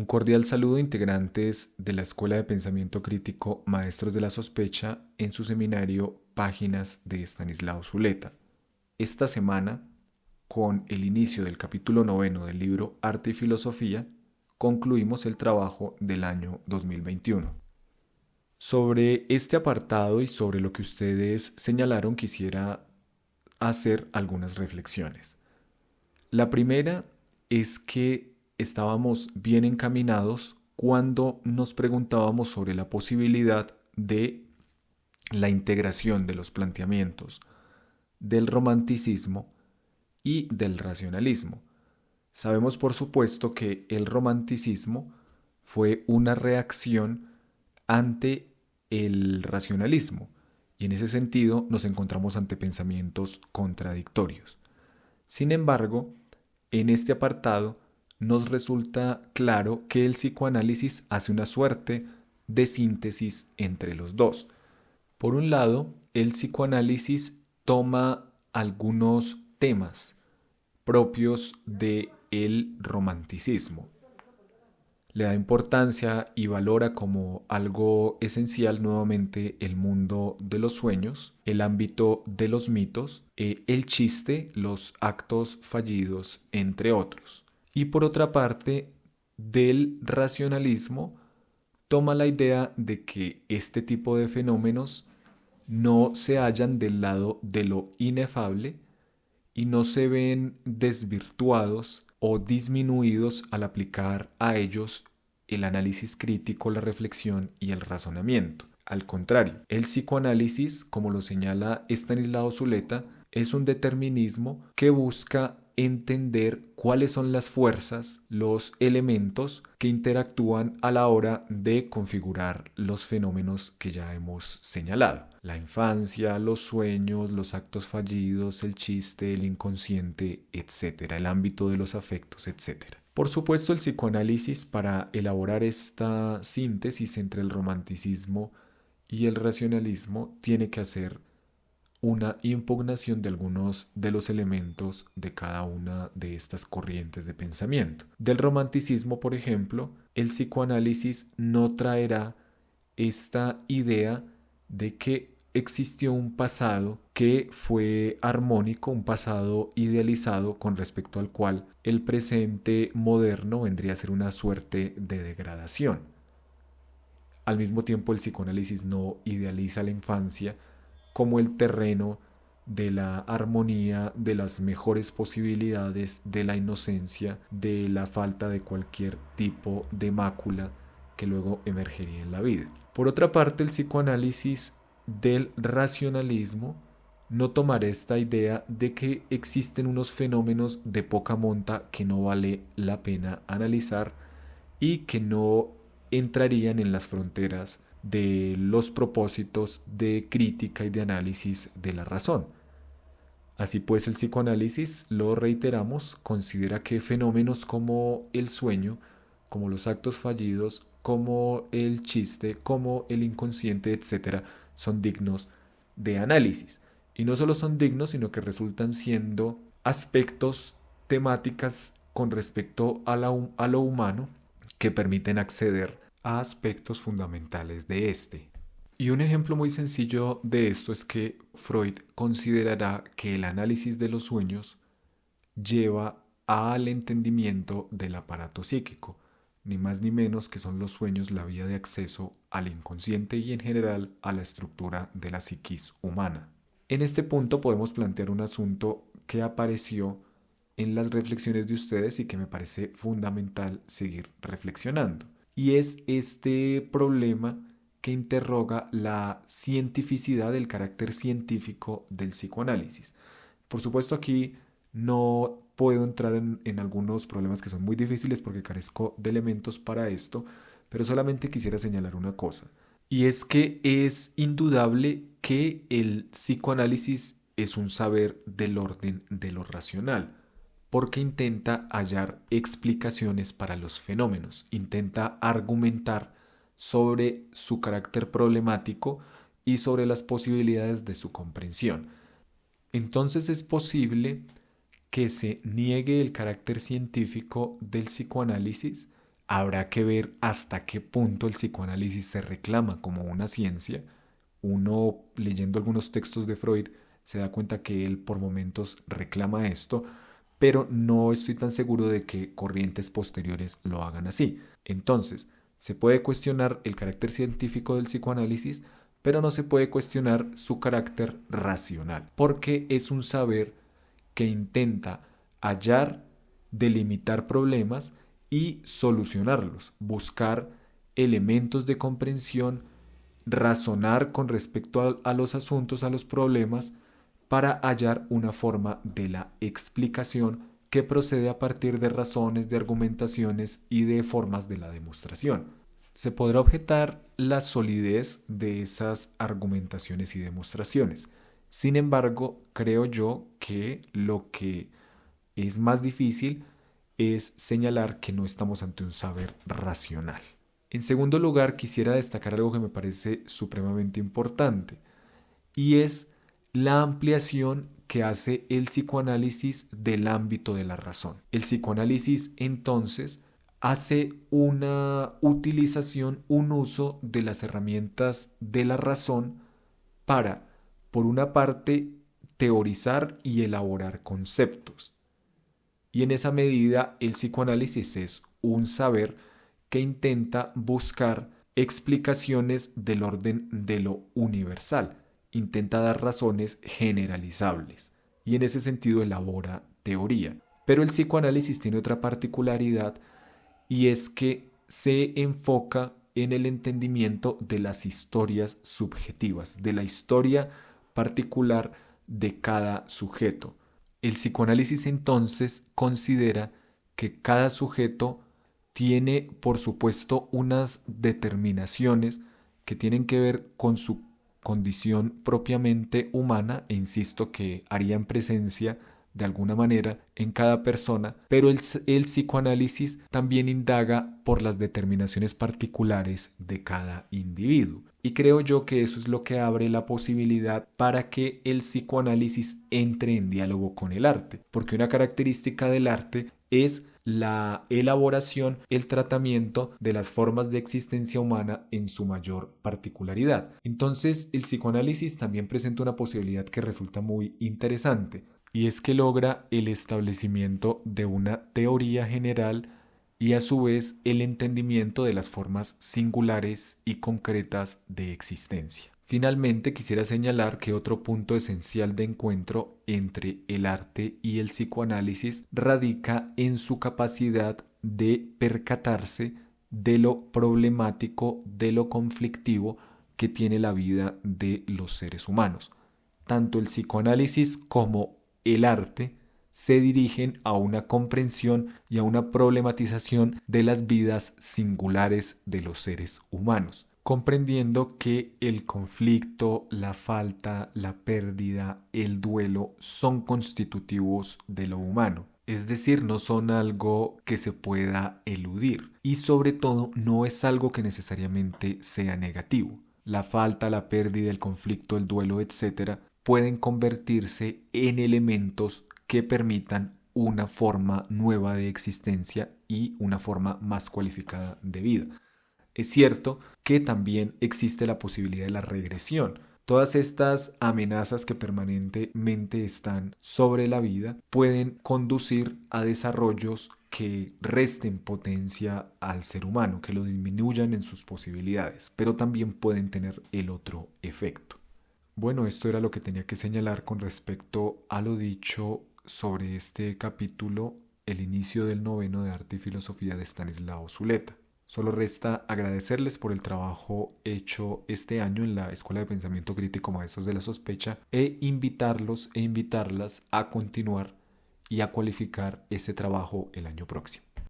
cordial saludo, integrantes de la Escuela de Pensamiento Crítico Maestros de la Sospecha, en su seminario Páginas de Estanislao Zuleta. Esta semana, con el inicio del capítulo 9 del libro Arte y Filosofía, concluimos el trabajo del año 2021. Sobre este apartado y sobre lo que ustedes señalaron, quisiera hacer algunas reflexiones. La primera es que estábamos bien encaminados cuando nos preguntábamos sobre la posibilidad de la integración de los planteamientos del romanticismo y del racionalismo. Sabemos por supuesto que el romanticismo fue una reacción ante el racionalismo y en ese sentido nos encontramos ante pensamientos contradictorios. Sin embargo, en este apartado nos resulta claro que el psicoanálisis hace una suerte de síntesis entre los dos. Por un lado, el psicoanálisis toma algunos temas propios del romanticismo. Le da importancia y valora como algo esencial nuevamente el mundo de los sueños, el ámbito de los mitos, el chiste, los actos fallidos, entre otros. Y por otra parte, del racionalismo toma la idea de que este tipo de fenómenos no se hallan del lado de lo inefable y no se ven desvirtuados o disminuidos al aplicar a ellos el análisis crítico, la reflexión y el razonamiento. Al contrario, el psicoanálisis, como lo señala Estanislao Zuleta, es un determinismo que busca entender cuáles son las fuerzas, los elementos que interactúan a la hora de configurar los fenómenos que ya hemos señalado. La infancia, los sueños, los actos fallidos, el chiste, el inconsciente, etc. El ámbito de los afectos, etc. Por supuesto, el psicoanálisis, para elaborar esta síntesis entre el romanticismo y el racionalismo, tiene que hacer una impugnación de algunos de los elementos de cada una de estas corrientes de pensamiento. Del romanticismo, por ejemplo, el psicoanálisis no traerá esta idea de que existió un pasado que fue armónico, un pasado idealizado con respecto al cual el presente moderno vendría a ser una suerte de degradación. Al mismo tiempo, el psicoanálisis no idealiza la infancia como el terreno de la armonía, de las mejores posibilidades, de la inocencia, de la falta de cualquier tipo de mácula que luego emergería en la vida. Por otra parte, el psicoanálisis del racionalismo no tomará esta idea de que existen unos fenómenos de poca monta que no vale la pena analizar y que no entrarían en las fronteras de los propósitos de crítica y de análisis de la razón. Así pues, el psicoanálisis, lo reiteramos, considera que fenómenos como el sueño, como los actos fallidos, como el chiste, como el inconsciente, etc., son dignos de análisis. Y no solo son dignos, sino que resultan siendo aspectos, temáticas con respecto a lo humano que permiten acceder a aspectos fundamentales de este. Y un ejemplo muy sencillo de esto es que Freud considerará que el análisis de los sueños lleva al entendimiento del aparato psíquico, ni más ni menos que son los sueños la vía de acceso al inconsciente y en general a la estructura de la psiquis humana. En este punto podemos plantear un asunto que apareció en las reflexiones de ustedes y que me parece fundamental seguir reflexionando. Y es este problema que interroga la cientificidad, el carácter científico del psicoanálisis. Por supuesto, aquí no puedo entrar en algunos problemas que son muy difíciles porque carezco de elementos para esto, pero solamente quisiera señalar una cosa. Y es que es indudable que el psicoanálisis es un saber del orden de lo racional, porque intenta hallar explicaciones para los fenómenos, intenta argumentar sobre su carácter problemático y sobre las posibilidades de su comprensión. Entonces es posible que se niegue el carácter científico del psicoanálisis Habrá que ver hasta qué punto el psicoanálisis se reclama como una ciencia. Uno, leyendo algunos textos de Freud, se da cuenta que él por momentos reclama esto, pero no estoy tan seguro de que corrientes posteriores lo hagan así. Entonces, se puede cuestionar el carácter científico del psicoanálisis, pero no se puede cuestionar su carácter racional, porque es un saber que intenta hallar, delimitar problemas y solucionarlos, buscar elementos de comprensión, razonar con respecto a los asuntos, a los problemas, para hallar una forma de la explicación que procede a partir de razones, de argumentaciones y de formas de la demostración. Se podrá objetar la solidez de esas argumentaciones y demostraciones. Sin embargo, creo yo que lo que es más difícil es señalar que no estamos ante un saber racional. En segundo lugar, quisiera destacar algo que me parece supremamente importante, y es la ampliación que hace el psicoanálisis del ámbito de la razón. El psicoanálisis entonces hace una utilización, un uso de las herramientas de la razón para, por una parte, teorizar y elaborar conceptos. Y en esa medida el psicoanálisis es un saber que intenta buscar explicaciones del orden de lo universal, intenta dar razones generalizables y en ese sentido elabora teoría. Pero el psicoanálisis tiene otra particularidad y es que se enfoca en el entendimiento de las historias subjetivas, de la historia particular de cada sujeto. El psicoanálisis entonces considera que cada sujeto tiene, por supuesto, unas determinaciones que tienen que ver con su condición propiamente humana, e insisto que harían presencia de alguna manera en cada persona, pero el psicoanálisis también indaga por las determinaciones particulares de cada individuo. Y creo yo que eso es lo que abre la posibilidad para que el psicoanálisis entre en diálogo con el arte, porque una característica del arte es la elaboración, el tratamiento de las formas de existencia humana en su mayor particularidad. Entonces, el psicoanálisis también presenta una posibilidad que resulta muy interesante, y es que logra el establecimiento de una teoría general y a su vez el entendimiento de las formas singulares y concretas de existencia. Finalmente, quisiera señalar que otro punto esencial de encuentro entre el arte y el psicoanálisis radica en su capacidad de percatarse de lo problemático, de lo conflictivo que tiene la vida de los seres humanos. Tanto el psicoanálisis como el arte se dirigen a una comprensión y a una problematización de las vidas singulares de los seres humanos, comprendiendo que el conflicto, la falta, la pérdida, el duelo son constitutivos de lo humano. Es decir, no son algo que se pueda eludir y sobre todo no es algo que necesariamente sea negativo. La falta, la pérdida, el conflicto, el duelo, etc., pueden convertirse en elementos que permitan una forma nueva de existencia y una forma más cualificada de vida. Es cierto que también existe la posibilidad de la regresión. Todas estas amenazas que permanentemente están sobre la vida pueden conducir a desarrollos que resten potencia al ser humano, que lo disminuyan en sus posibilidades, pero también pueden tener el otro efecto. Bueno, esto era lo que tenía que señalar con respecto a lo dicho sobre este capítulo, el inicio del noveno de Arte y Filosofía de Estanislao Zuleta. Solo resta agradecerles por el trabajo hecho este año en la Escuela de Pensamiento Crítico Maestros de la Sospecha e invitarlos e invitarlas a continuar y a cualificar ese trabajo el año próximo.